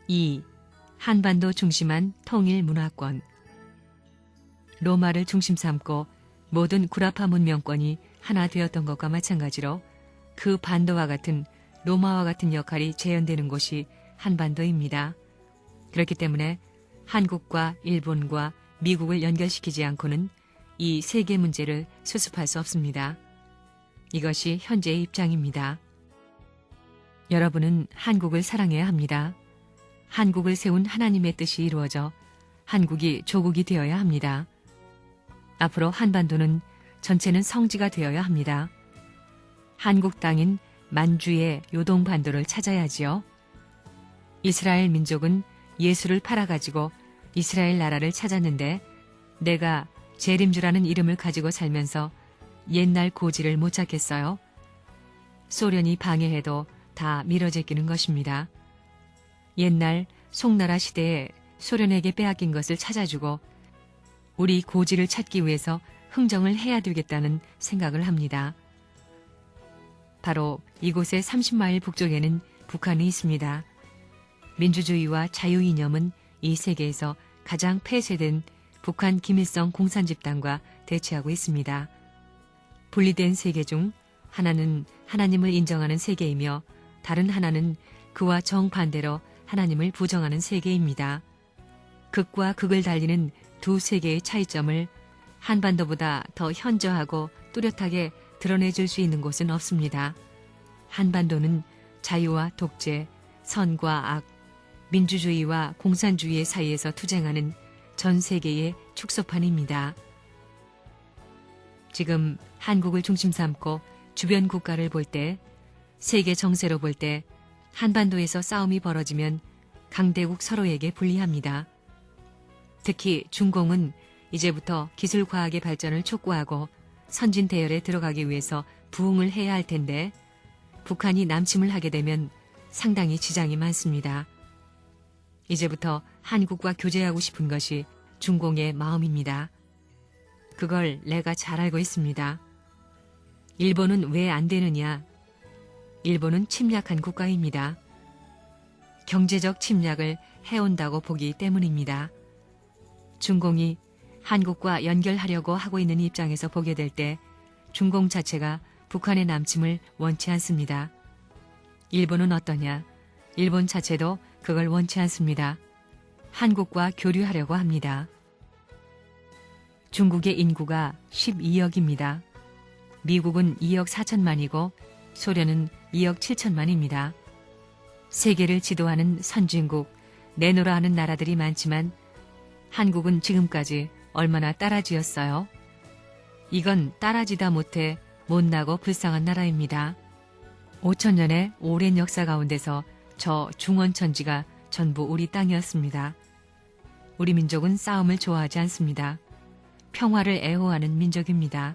2. 한반도 중심한 통일 문화권. 로마를 중심 삼고 모든 구라파 문명권이 하나 되었던 것과 마찬가지로 그 반도와 같은 로마와 같은 역할이 재현되는 곳이 한반도입니다. 그렇기 때문에 한국과 일본과 미국을 연결시키지 않고는 이 세계 문제를 수습할 수 없습니다. 이것이 현재의 입장입니다. 여러분은 한국을 사랑해야 합니다. 한국을 세운 하나님의 뜻이 이루어져 한국이 조국이 되어야 합니다. 앞으로 한반도는 전체는 성지가 되어야 합니다. 한국 땅인 만주의 요동반도를 찾아야지요. 이스라엘 민족은 예수를 팔아가지고 이스라엘 나라를 찾았는데 내가 재림주라는 이름을 가지고 살면서 옛날 고지를 못 찾겠어요. 소련이 방해해도 다 미뤄제끼는 것입니다. 옛날 송나라 시대에 소련에게 빼앗긴 것을 찾아주고 우리 고지를 찾기 위해서 흥정을 해야 되겠다는 생각을 합니다. 바로 이곳의 30마일 북쪽에는 북한이 있습니다. 민주주의와 자유이념은 이 세계에서 가장 폐쇄된 북한 김일성 공산집단과 대치하고 있습니다. 분리된 세계 중 하나는 하나님을 인정하는 세계이며 다른 하나는 그와 정반대로 하나님을 부정하는 세계입니다. 극과 극을 달리는 두 세계의 차이점을 한반도보다 더 현저하고 뚜렷하게 드러내줄 수 있는 곳은 없습니다. 한반도는 자유와 독재, 선과 악, 민주주의와 공산주의의 사이에서 투쟁하는 전 세계의 축소판입니다. 지금 한국을 중심 삼고 주변 국가를 볼 때, 세계 정세로 볼 때 한반도에서 싸움이 벌어지면 강대국 서로에게 불리합니다. 특히 중공은 이제부터 기술과학의 발전을 촉구하고 선진 대열에 들어가기 위해서 부응을 해야 할 텐데 북한이 남침을 하게 되면 상당히 지장이 많습니다. 이제부터 한국과 교제하고 싶은 것이 중공의 마음입니다. 그걸 내가 잘 알고 있습니다. 일본은 왜 안 되느냐? 일본은 침략한 국가입니다. 경제적 침략을 해온다고 보기 때문입니다. 중공이 한국과 연결하려고 하고 있는 입장에서 보게 될 때 중공 자체가 북한의 남침을 원치 않습니다. 일본은 어떠냐? 일본 자체도 그걸 원치 않습니다. 한국과 교류하려고 합니다. 중국의 인구가 12억입니다. 미국은 2억 4천만이고 소련은 2억 7천만입니다. 세계를 지도하는 선진국, 내노라 하는 나라들이 많지만 한국은 지금까지 얼마나 따라지었어요? 이건 따라지다 못해 못나고 불쌍한 나라입니다. 5천년의 오랜 역사 가운데서 저 중원천지가 전부 우리 땅이었습니다. 우리 민족은 싸움을 좋아하지 않습니다. 평화를 애호하는 민족입니다.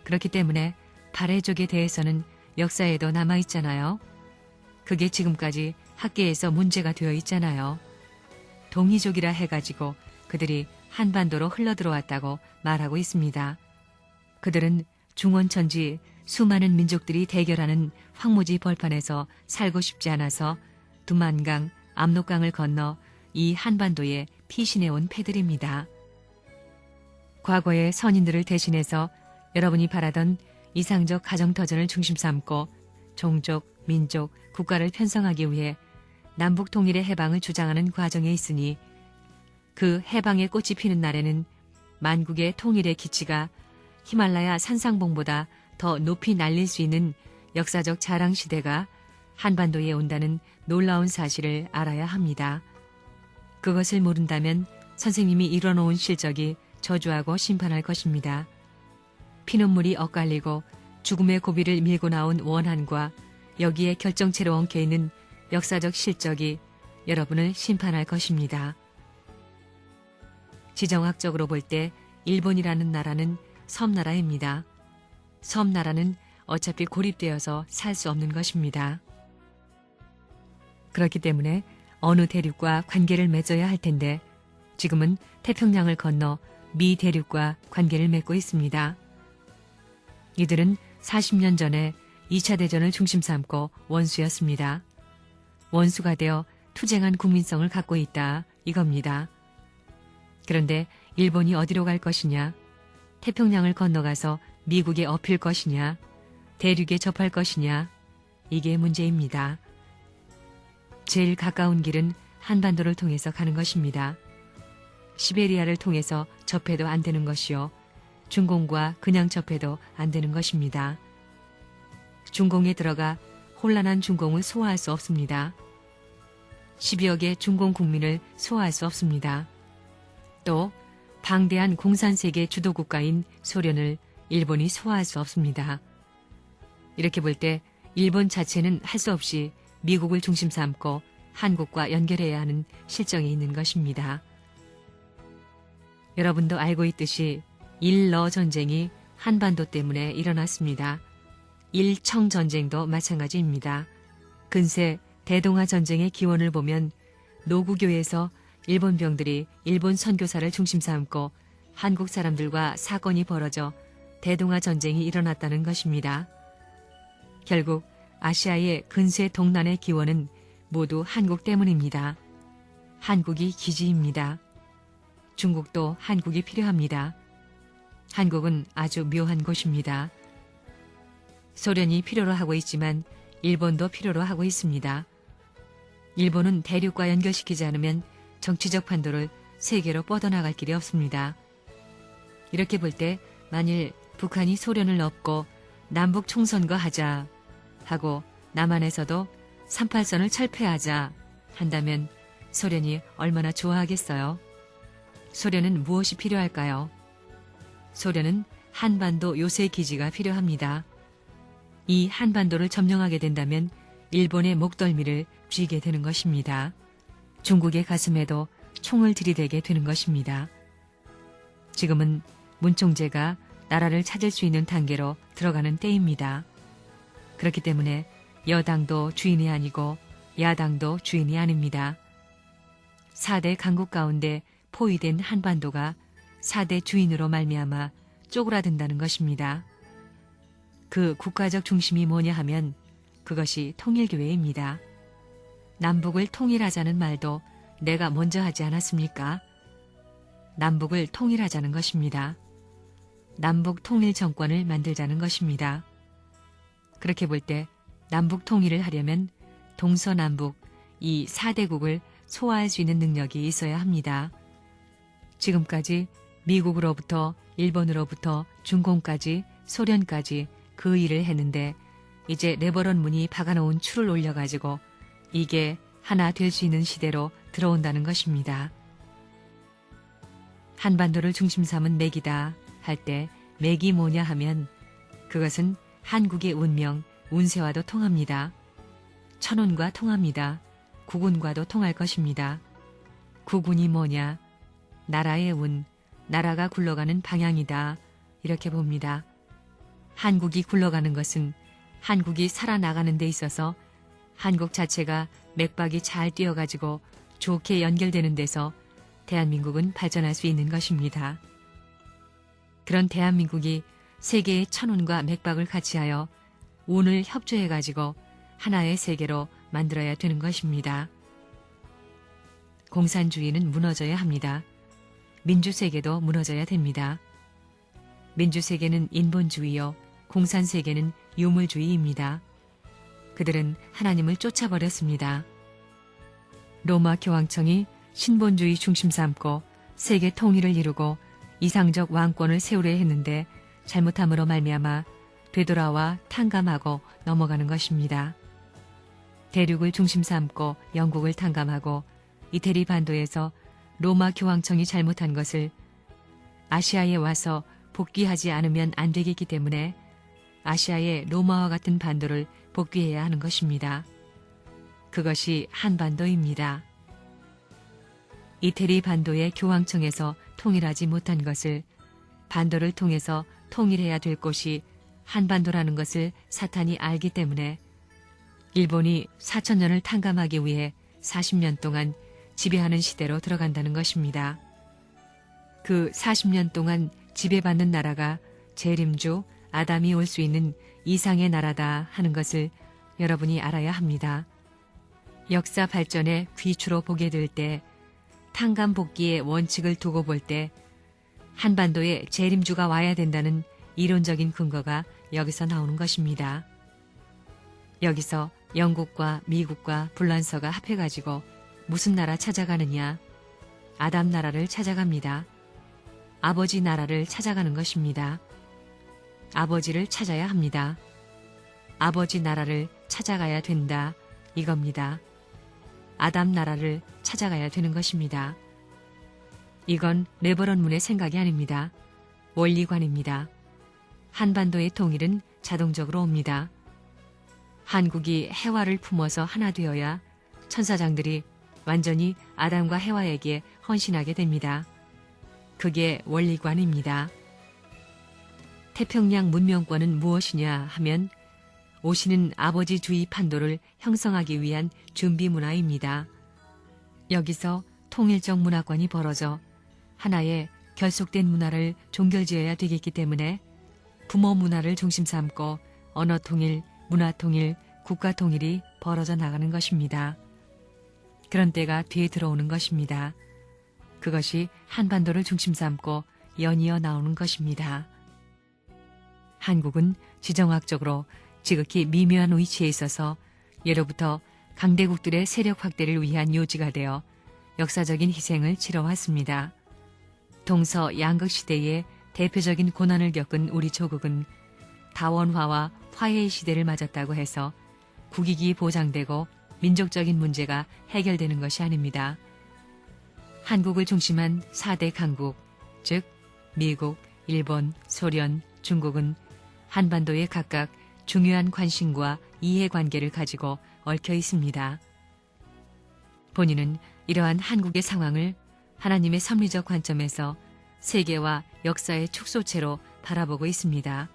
그렇기 때문에 발해족에 대해서는 역사에도 남아있잖아요. 그게 지금까지 학계에서 문제가 되어 있잖아요. 동이족이라 해가지고 그들이 한반도로 흘러들어왔다고 말하고 있습니다. 그들은 중원천지 수많은 민족들이 대결하는 황무지 벌판에서 살고 싶지 않아서 두만강, 압록강을 건너 이 한반도에 피신해온 패들입니다. 과거의 선인들을 대신해서 여러분이 바라던 이상적 가정터전을 중심 삼고 종족, 민족, 국가를 편성하기 위해 남북 통일의 해방을 주장하는 과정에 있으니 그 해방의 꽃이 피는 날에는 만국의 통일의 기치가 히말라야 산상봉보다 더 높이 날릴 수 있는 역사적 자랑 시대가 한반도에 온다는 놀라운 사실을 알아야 합니다. 그것을 모른다면 선생님이 이뤄놓은 실적이 저주하고 심판할 것입니다. 피눈물이 엇갈리고 죽음의 고비를 밀고 나온 원한과 여기에 결정체로 엉켜있는 역사적 실적이 여러분을 심판할 것입니다. 지정학적으로 볼 때 일본이라는 나라는 섬나라입니다. 섬나라는 어차피 고립되어서 살 수 없는 것입니다. 그렇기 때문에 어느 대륙과 관계를 맺어야 할 텐데 지금은 태평양을 건너 미 대륙과 관계를 맺고 있습니다. 이들은 40년 전에 2차 대전을 중심 삼고 원수였습니다. 원수가 되어 투쟁한 국민성을 갖고 있다 이겁니다. 그런데 일본이 어디로 갈 것이냐, 태평양을 건너가서 미국에 엎일 것이냐, 대륙에 접할 것이냐, 이게 문제입니다. 제일 가까운 길은 한반도를 통해서 가는 것입니다. 시베리아를 통해서 접해도 안 되는 것이요, 중공과 그냥 접해도 안 되는 것입니다. 중공에 들어가 혼란한 중공을 소화할 수 없습니다. 12억의 중공 국민을 소화할 수 없습니다. 또 방대한 공산세계 주도국가인 소련을 일본이 소화할 수 없습니다. 이렇게 볼 때 일본 자체는 할 수 없이 미국을 중심 삼고 한국과 연결해야 하는 실정에 있는 것입니다. 여러분도 알고 있듯이 일러 전쟁이 한반도 때문에 일어났습니다. 일청 전쟁도 마찬가지입니다. 근세 대동아 전쟁의 기원을 보면 노구교에서 일본 병들이 일본 선교사를 중심 삼고 한국 사람들과 사건이 벌어져 대동아 전쟁이 일어났다는 것입니다. 결국 아시아의 근세 동난의 기원은 모두 한국 때문입니다. 한국이 기지입니다. 중국도 한국이 필요합니다. 한국은 아주 묘한 곳입니다. 소련이 필요로 하고 있지만 일본도 필요로 하고 있습니다. 일본은 대륙과 연결시키지 않으면 정치적 판도를 세계로 뻗어나갈 길이 없습니다. 이렇게 볼 때 만일 북한이 소련을 넘고 남북 총선거 하자 하고 남한에서도 38선을 철폐하자 한다면 소련이 얼마나 좋아하겠어요? 소련은 무엇이 필요할까요? 소련은 한반도 요새 기지가 필요합니다. 이 한반도를 점령하게 된다면 일본의 목덜미를 쥐게 되는 것입니다. 중국의 가슴에도 총을 들이대게 되는 것입니다. 지금은 문총재가 나라를 찾을 수 있는 단계로 들어가는 때입니다. 그렇기 때문에 여당도 주인이 아니고 야당도 주인이 아닙니다. 4대 강국 가운데 포위된 한반도가 4대 주인으로 말미암아 쪼그라든다는 것입니다. 그 국가적 중심이 뭐냐 하면 그것이 통일교회입니다. 남북을 통일하자는 말도 내가 먼저 하지 않았습니까? 남북을 통일하자는 것입니다. 남북 통일 정권을 만들자는 것입니다. 그렇게 볼 때 남북 통일을 하려면 동서남북 이 4대국을 소화할 수 있는 능력이 있어야 합니다. 지금까지 미국으로부터 일본으로부터 중공까지 소련까지 그 일을 했는데 이제 레버런 문이 박아놓은 줄을 올려가지고 이게 하나 될 수 있는 시대로 들어온다는 것입니다. 한반도를 중심 삼은 맥이다 할 때 맥이 뭐냐 하면 그것은 한국의 운명, 운세와도 통합니다. 천운과 통합니다. 국운과도 통할 것입니다. 국운이 뭐냐? 나라의 운, 나라가 굴러가는 방향이다. 이렇게 봅니다. 한국이 굴러가는 것은 한국이 살아나가는 데 있어서 한국 자체가 맥박이 잘 뛰어가지고 좋게 연결되는 데서 대한민국은 발전할 수 있는 것입니다. 그런 대한민국이 세계의 천운과 맥박을 같이하여 운을 협조해가지고 하나의 세계로 만들어야 되는 것입니다. 공산주의는 무너져야 합니다. 민주세계도 무너져야 됩니다. 민주세계는 인본주의요, 공산세계는 유물주의입니다. 그들은 하나님을 쫓아버렸습니다. 로마 교황청이 신본주의 중심 삼고 세계 통일을 이루고 이상적 왕권을 세우려 했는데 잘못함으로 말미암아 되돌아와 탕감하고 넘어가는 것입니다. 대륙을 중심 삼고 영국을 탕감하고 이태리 반도에서 로마 교황청이 잘못한 것을 아시아에 와서 복귀하지 않으면 안 되겠기 때문에 아시아의 로마와 같은 반도를 복귀해야 하는 것입니다. 그것이 한반도입니다. 이태리 반도의 교황청에서 통일하지 못한 것을 반도를 통해서 통일해야 될 곳이 한반도라는 것을 사탄이 알기 때문에 일본이 4,000년을 탕감하기 위해 40년 동안 지배하는 시대로 들어간다는 것입니다. 그 40년 동안 지배받는 나라가 재림주 아담이 올 수 있는 이상의 나라다 하는 것을 여러분이 알아야 합니다. 역사 발전의 귀추로 보게 될 때, 탄감복귀의 원칙을 두고 볼 때 한반도에 재림주가 와야 된다는 이론적인 근거가 여기서 나오는 것입니다. 여기서 영국과 미국과 불란서가 합해가지고 무슨 나라 찾아가느냐? 아담 나라를 찾아갑니다. 아버지 나라를 찾아가는 것입니다. 아버지를 찾아야 합니다. 아버지 나라를 찾아가야 된다. 이겁니다. 아담 나라를 찾아가야 되는 것입니다. 이건 레버런문의 생각이 아닙니다. 원리관입니다. 한반도의 통일은 자동적으로 옵니다. 한국이 해와를 품어서 하나 되어야 천사장들이 완전히 아담과 해와에게 헌신하게 됩니다. 그게 원리관입니다. 태평양 문명권은 무엇이냐 하면 오시는 아버지 주의 판도를 형성하기 위한 준비 문화입니다. 여기서 통일적 문화권이 벌어져 하나의 결속된 문화를 종결지어야 되겠기 때문에 부모 문화를 중심 삼고 언어 통일, 문화 통일, 국가 통일이 벌어져 나가는 것입니다. 그런 때가 뒤에 들어오는 것입니다. 그것이 한반도를 중심 삼고 연이어 나오는 것입니다. 한국은 지정학적으로 지극히 미묘한 위치에 있어서 예로부터 강대국들의 세력 확대를 위한 요지가 되어 역사적인 희생을 치러왔습니다. 동서 양극 시대에 대표적인 고난을 겪은 우리 조국은 다원화와 화해의 시대를 맞았다고 해서 국익이 보장되고 민족적인 문제가 해결되는 것이 아닙니다. 한국을 중심한 4대 강국, 즉 미국, 일본, 소련, 중국은 한반도에 각각 중요한 관심과 이해관계를 가지고 얽혀 있습니다. 본인은 이러한 한국의 상황을 하나님의 섭리적 관점에서 세계와 역사의 축소체로 바라보고 있습니다.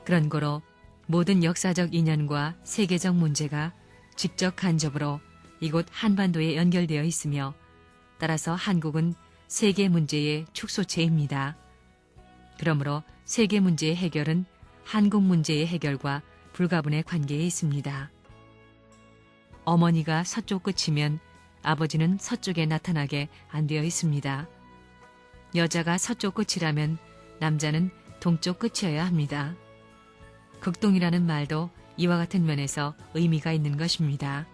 그런 거로 모든 역사적 인연과 세계적 문제가 직접 간접으로 이곳 한반도에 연결되어 있으며 따라서 한국은 세계 문제의 축소체입니다. 그러므로 세계 문제의 해결은 한국 문제의 해결과 불가분의 관계에 있습니다. 어머니가 서쪽 끝이면 아버지는 서쪽에 나타나게 안 되어 있습니다. 여자가 서쪽 끝이라면 남자는 동쪽 끝이어야 합니다. 극동이라는 말도 이와 같은 면에서 의미가 있는 것입니다.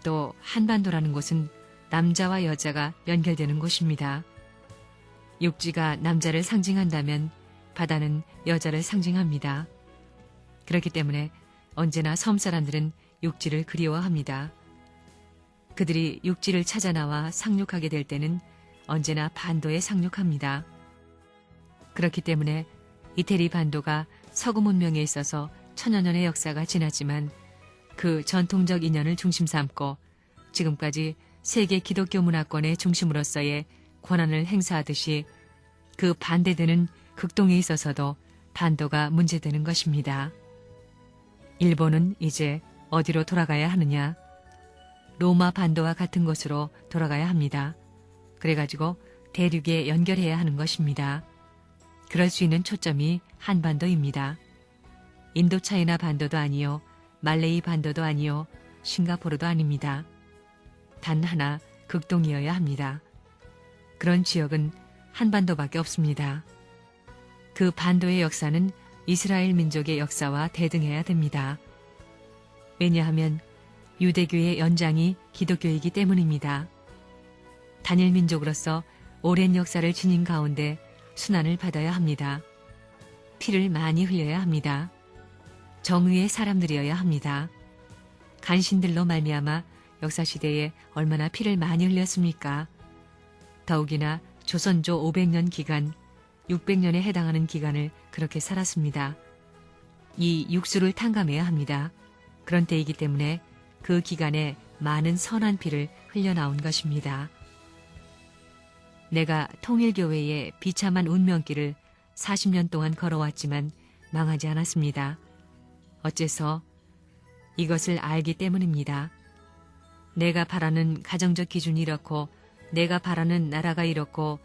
또 한반도라는 곳은 남자와 여자가 연결되는 곳입니다. 육지가 남자를 상징한다면 바다는 여자를 상징합니다. 그렇기 때문에 언제나 섬 사람들은 육지를 그리워합니다. 그들이 육지를 찾아 나와 상륙하게 될 때는 언제나 반도에 상륙합니다. 그렇기 때문에 이태리 반도가 서구 문명에 있어서 천여 년의 역사가 지났지만 그 전통적 인연을 중심 삼고 지금까지 세계 기독교 문화권의 중심으로서의 권한을 행사하듯이 그 반대되는 극동에 있어서도 반도가 문제되는 것입니다. 일본은 이제 어디로 돌아가야 하느냐? 로마 반도와 같은 곳으로 돌아가야 합니다. 그래가지고 대륙에 연결해야 하는 것입니다. 그럴 수 있는 초점이 한반도입니다. 인도차이나 반도도 아니요, 말레이 반도도 아니요, 싱가포르도 아닙니다. 단 하나 극동이어야 합니다. 그런 지역은 한반도밖에 없습니다. 그 반도의 역사는 이스라엘 민족의 역사와 대등해야 됩니다. 왜냐하면 유대교의 연장이 기독교이기 때문입니다. 단일 민족으로서 오랜 역사를 지닌 가운데 순환을 받아야 합니다. 피를 많이 흘려야 합니다. 정의의 사람들이어야 합니다. 간신들로 말미암아 역사시대에 얼마나 피를 많이 흘렸습니까? 더욱이나 조선조 500년 기간, 600년에 해당하는 기간을 그렇게 살았습니다. 이 육수를 탕감해야 합니다. 그런 때이기 때문에 그 기간에 많은 선한 피를 흘려나온 것입니다. 내가 통일교회의 비참한 운명길을 40년 동안 걸어왔지만 망하지 않았습니다. 어째서? 이것을 알기 때문입니다. 내가 바라는 가정적 기준이 이렇고, 내가 바라는 나라가 이렇고,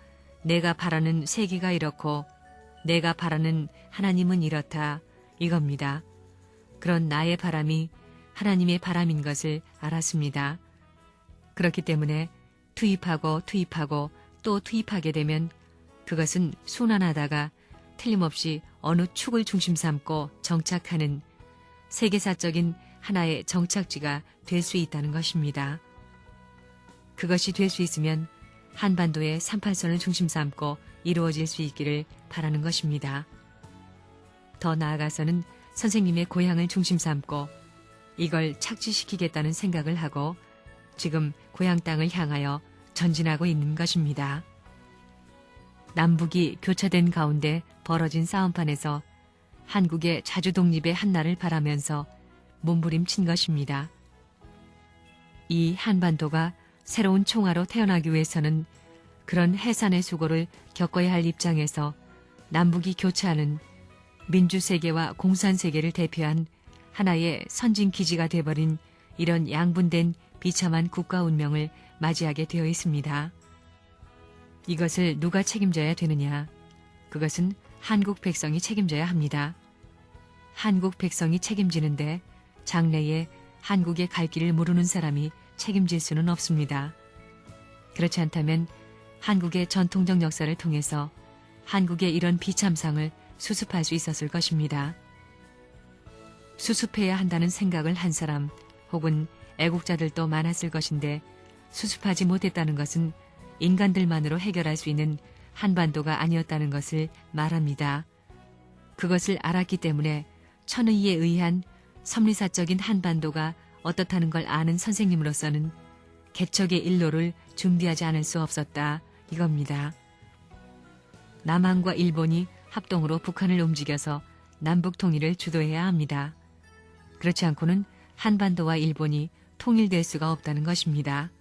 내가 바라는 세계가 이렇고, 내가 바라는 하나님은 이렇다, 이겁니다. 그런 나의 바람이 하나님의 바람인 것을 알았습니다. 그렇기 때문에 투입하고 또 투입하게 되면 그것은 순환하다가 틀림없이 어느 축을 중심 삼고 정착하는 세계사적인 하나의 정착지가 될 수 있다는 것입니다. 그것이 될 수 있으면 한반도의 38선을 중심 삼고 이루어질 수 있기를 바라는 것입니다. 더 나아가서는 선생님의 고향을 중심 삼고 이걸 착지시키겠다는 생각을 하고 지금 고향 땅을 향하여 전진하고 있는 것입니다. 남북이 교차된 가운데 벌어진 싸움판에서 한국의 자주 독립의 한날을 바라면서 몸부림친 것입니다. 이 한반도가 새로운 총화로 태어나기 위해서는 그런 해산의 수고를 겪어야 할 입장에서 남북이 교차하는 민주세계와 공산세계를 대표한 하나의 선진기지가 돼버린 이런 양분된 비참한 국가 운명을 맞이하게 되어 있습니다. 이것을 누가 책임져야 되느냐? 그것은 한국 백성이 책임져야 합니다. 한국 백성이 책임지는데 장래에 한국의 갈 길을 모르는 사람이 책임질 수는 없습니다. 그렇지 않다면 한국의 전통적 역사를 통해서 한국의 이런 비참상을 수습할 수 있었을 것입니다. 수습해야 한다는 생각을 한 사람 혹은 애국자들도 많았을 것인데 수습하지 못했다는 것은 인간들만으로 해결할 수 있는 한반도가 아니었다는 것을 말합니다. 그것을 알았기 때문에 천의에 의한 섭리사적인 한반도가 어떻다는 걸 아는 선생님으로서는 개척의 일로를 준비하지 않을 수 없었다 이겁니다. 남한과 일본이 합동으로 북한을 움직여서 남북 통일을 주도해야 합니다. 그렇지 않고는 한반도와 일본이 통일될 수가 없다는 것입니다.